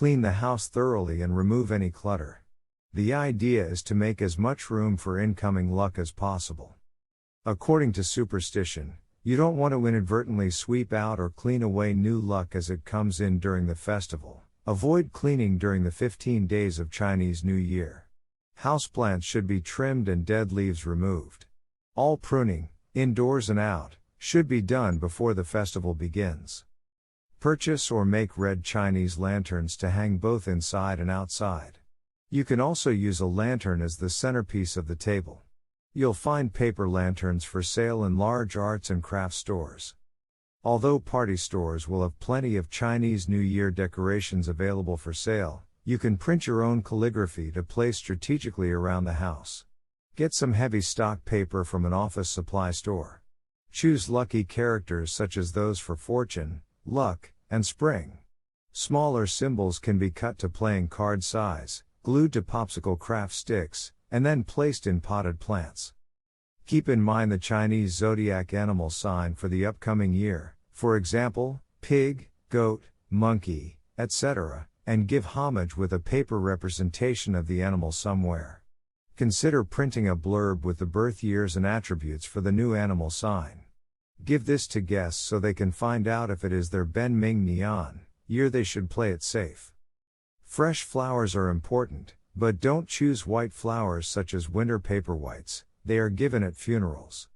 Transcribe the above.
Clean the house thoroughly and remove any clutter. The idea is to make as much room for incoming luck as possible. According to superstition, you don't want to inadvertently sweep out or clean away new luck as it comes in during the festival. Avoid cleaning during the 15 days of Chinese New Year. Houseplants should be trimmed and dead leaves removed. All pruning, indoors and out, should be done before the festival begins. Purchase or make red Chinese lanterns to hang both inside and outside. You can also use a lantern as the centerpiece of the table. You'll find paper lanterns for sale in large arts and crafts stores. Although party stores will have plenty of Chinese New Year decorations available for sale, you can print your own calligraphy to place strategically around the house. Get some heavy stock paper from an office supply store. Choose lucky characters such as those for fortune, luck, and spring. Smaller symbols can be cut to playing card size, glued to popsicle craft sticks, and then placed in potted plants. Keep in mind the Chinese zodiac animal sign for the upcoming year, for example, pig, goat, monkey, etc., and give homage with a paper representation of the animal somewhere. Consider printing a blurb with the birth years and attributes for the new animal sign. Give this to guests so they can find out if it is their Ben Ming Nian year. They should play it safe. Fresh flowers are important, but don't choose white flowers such as winter paper whites, they are given at funerals.